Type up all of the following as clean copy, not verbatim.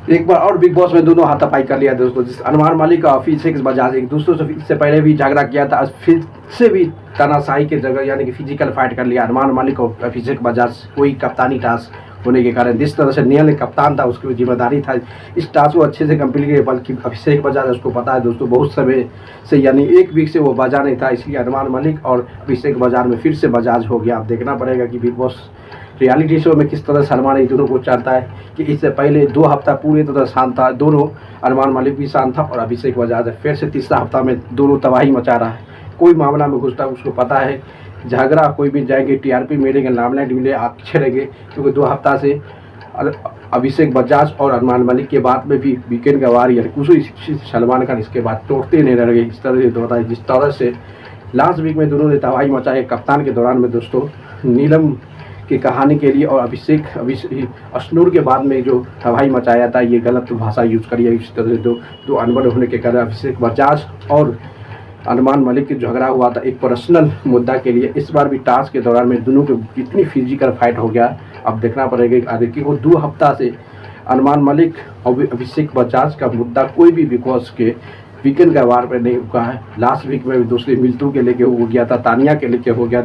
एक बार और big boss में दोनों हाथापाई कर लिया दोस्तों। जिस अरमान मलिक और अभिषेक बजाज एक दूसरे से इससे पहले भी झगड़ा किया था, आज फिर से भी तानाशाही के जगह यानी कि फिजिकल फाइट कर लिया अरमान मलिक और अभिषेक बजाज। कोई कप्तानी टास्क होने के कारण जिस तरह से नियल कप्तान था उसकी जिम्मेदारी था इस टास्क को अच्छे से कंप्लीट किया, बल्कि अभिषेक बजाज उसको पता है दोस्तों बहुत समय से यानी 1 वीक से वो बजा नहीं था, इसलिए अरमान मलिक और अभिषेक बजाज में फिर से बजाज हो गया। अब देखना पड़ेगा कि बिग बॉस रियलिटी शो में किस तरह से अरमान इन दोनों को चाहता है कि इससे पहले 2 हफ्ता पूरे तरह शांत था दोनों, अरमान मलिक भी शांत था और अभिषेक बजाज फिर से तीसरा हफ्ता में दोनों तबाही मचा रहा है। कोई मामला में घुसता उसको पता है झगड़ा कोई भी जाएंगे, टीआरपी मिलेंगे, लामलाइट मिले, अच्छे रहेंगे, क्योंकि 2 हफ्ता से अभिषेक बजाज और अरमान मलिक के बाद में भी वीकेंड का वार यानी कुछ सलमान खान इसके बाद तोड़ते नहीं रह गए। इस तरह से होता है जिस तरह से लास्ट वीक में दोनों ने तबाही मचाई कप्तान के दौरान में दोस्तों। नीलम की कहानी के लिए और अभिषेक अश्नूर के बाद में जो तबाही मचाया था, ये गलत भाषा यूज करी है। इस तरह से दो अनबन होने के कारण अभिषेक बजाज और अरमान मलिक की झगड़ा हुआ था एक पर्सनल मुद्दा के लिए। इस बार भी टास्क के दौरान में दोनों के इतनी फिजिकल फाइट हो गया। अब देखना पड़ेगा आगे कि वो 2 हफ्ता से अरमान मलिक और अभिषेक बजाज का मुद्दा कोई भी बिकॉज के वीकेंड का वार पर नहीं रुका है। लास्ट वीक में भी दूसरी मिल्टू के लेके हो गया था, तानिया के लेके हो गया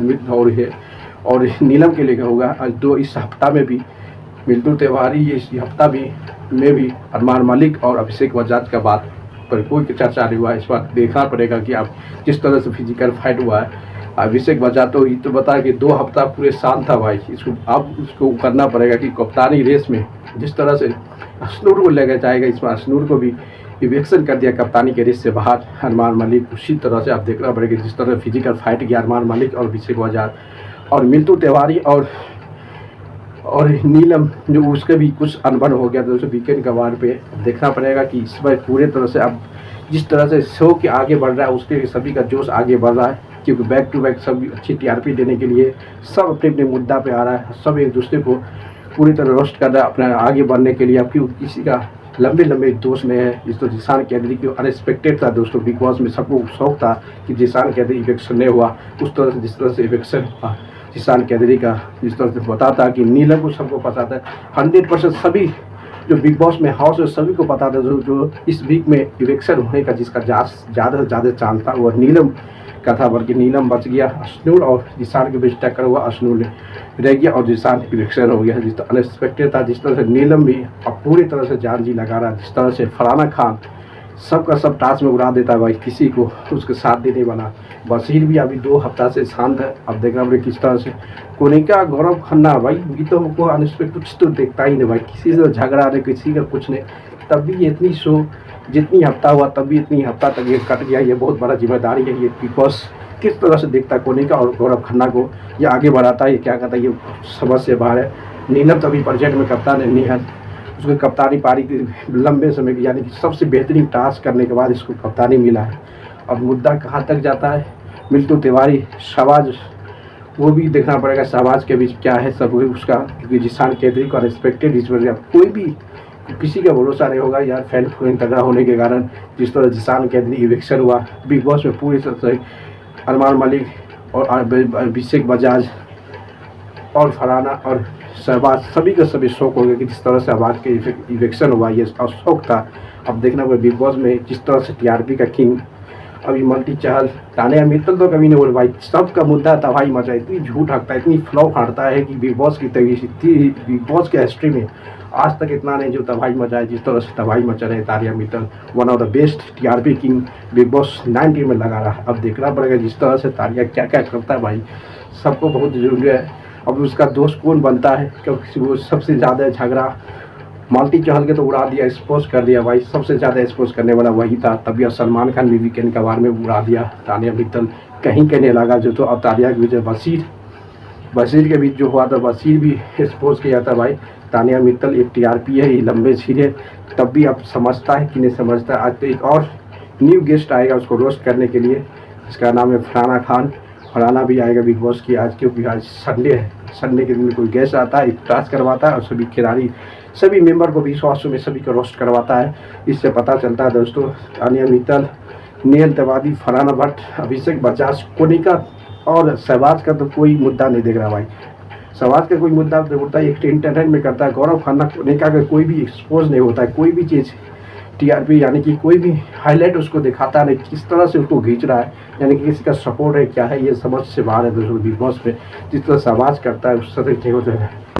और नीलम के लेके होगा। आज 2 इस हफ्ता में भी मिल्टू तिवारी इस हफ्ता में भी अरमान मलिक और अभिषेक बजाज का बात पर कोई चर्चा नहीं हुआ। इस बार देखना पड़ेगा कि अब किस तरह से फिजिकल फाइट हुआ है। अभिषेक बजाज तो ये तो बता कि 2 हफ्ता पूरे शांत था भाई, इसको अब उसको करना पड़ेगा कि कप्तानी रेस में जिस तरह से अश्नूर को लेकर जाएगा, इस बार अश्नूर को भी इवेक्शन कर दिया कप्तानी के रेस से बाहर अरमान मलिक। उसी तरह से आप देखना पड़ेगा जिस तरह फिजिकल फाइट किया अरमान मलिक और अभिषेक बजाज और मिल्टू तिवारी और नीलम जो उसके भी कुछ अनबन हो गया था उसे वीकेंड का वार पे। देखना पड़ेगा कि इस बार पूरे तरह से अब जिस तरह से शो के आगे बढ़ रहा है उसके सभी का जोश आगे बढ़ रहा है, क्योंकि बैक टू बैक सभी अच्छी टीआरपी देने के लिए सब अपने अपने मुद्दा पे आ रहा है, सब एक दूसरे को पूरी तरह रोस्ट कर रहा है अपने आगे बढ़ने के लिए। अब क्यों किसी का लंबे दोस्त नहीं है। जिस तो जिसान कैदरी की अनएक्सपेक्टेड था दोस्तों, बिग बॉस में सबको शौक था कि जिसान कैदरी इवेक्शन नहीं हुआ, उस तरह से जिस तरह से इवेक्शन हुआ जिसान कैदरी का, जिस तरह से पता था कि नीलम को सबको पता था 100% सभी जो बिग बॉस में हाउस है सभी को पता था जो इस वीक में इवेक्शन होने का जिसका ज़्यादा से ज़्यादा चांस था वो नीलम का था, बल्कि नीलम बच गया। अश्नूर और जिसान के बीच टक्कर हुआ, अश्नूर ने रह गया और जिसान इवेक्शन हो गया। जिस तरह अनएक्सपेक्टेड था, जिस तरह से नीलम भी अब पूरी तरह से जान जी लगा रहा है, जिस तरह से फरहाना खान सबका सब टास्क में उड़ा देता है भाई, किसी को उसके साथ देने वाला। बशीर भी अभी 2 हफ्ता से शांत है। अब देखना पड़ेगा किस तरह से कोनिका गौरव खन्ना भाई ये तो हमको अनएक्सपेक्टेड कुछ तो देखता ही नहीं भाई, किसी से झगड़ा नहीं, किसी का कुछ नहीं, तब भी ये इतनी शो जितनी हफ्ता हुआ तब भी इतनी हफ्ता तक ये कट गया। ये बहुत बड़ा जिम्मेदारी है ये बिकॉज किस तरह से देखता है कोनिका और गौरव खन्ना को, ये आगे बढ़ाता है, ये क्या कहता है, ये समझ से बाहर है। नीलम तो अभी प्रोजेक्ट में कप्तान नहीं है, उसको कप्तानी पारी लंबे समय की यानी कि सबसे बेहतरीन टास्क करने के बाद इसको कप्तानी मिला है। अब मुद्दा कहाँ तक जाता है, मिल्टू तिवारी शहबाज वो भी देखना पड़ेगा शहबाज के बीच क्या है सब उसका, क्योंकि जिसान कैदरी को अनएक्सपेक्टेड इस वजह कोई भी किसी का भरोसा नहीं होगा यार फैन फॉलोइंग तगड़ा होने के कारण। जिस तरह जिसान कैदरी इवेक्शन हुआ बिग बॉस में पूरी तरह से अरमान मलिक और अभिषेक बजाज और फरहाना और शहबाज सभी का सभी शौक हो गया कि जिस तरह से शहबाज के इवेक्शन हुआ ये शौक था। अब देखना पड़ेगा बिग बॉस में जिस तरह से टीआरपी का किंग अभी मल्टी चहल तानिया मित्तल तो कभी नहीं बोल भाई, सबका मुद्दा तबाही मचा, इतनी झूठ हकता है, इतनी फ्लॉ फाड़ता है कि बिग बॉस की बिग बॉस के हिस्ट्री में आज तक इतना नहीं जो तबाही मचा है। जिस तरह से तबाही मचा रहे Tania Mittal, one of the best TRP king big boss 19 में लगा रहा है। अब देखना पड़ेगा जिस तरह से तानिया क्या क्या करता है भाई, सबको बहुत जरूरी है। अब उसका दोस्त कौन बनता है, क्योंकि वो सबसे ज़्यादा झगड़ा मल्टी चहल के तो उड़ा दिया, एक्सपोज कर दिया भाई, सबसे ज़्यादा एक्सपोज करने वाला वही था। तभी अब सलमान खान भी वीकेंड का वार में उड़ा दिया। तानिया मित्तल कहीं कहने लगा जो तो अब तानिया के बीच बशीर के बीच जो हुआ था, बशीर भी एक्सपोज किया था भाई। तानिया मित्तल एक टीआरपी है, ये लंबे छीरे, तब भी अब समझता है कि नहीं समझता। आज तो एक और न्यू गेस्ट आएगा उसको रोस्ट करने के लिए, इसका नाम है फरहाना खान। फरहाना भी आएगा बिग बॉस की आज, क्योंकि आज संडे है, संडे के दिन कोई गेस्ट आता है, एक टास्क करवाता है और सभी खिलाड़ी सभी मेंबर को 20 में सभी को रोस्ट करवाता है। इससे पता चलता है दोस्तों तानिया मित्तल, नील तिवारी, फरहाना भट्ट, अभिषेक बजाज, कोनिका और शहबाज का तो कोई मुद्दा नहीं देख रहा भाई। समाज का कोई मुद्दा होता है, एक एंटरटेनमेंट करता है। गौरव खन्ना ने कहा कि कोई भी एक्सपोज नहीं होता है, कोई भी चीज़ टीआरपी यानी कि कोई भी हाईलाइट उसको दिखाता नहीं, किस तरह से उसको खींच रहा है, यानी कि किसी का सपोर्ट है क्या है, ये समझ से बाहर है। बिग बॉस पे जिस तरह समाज करता है उस तरह नहीं होता है।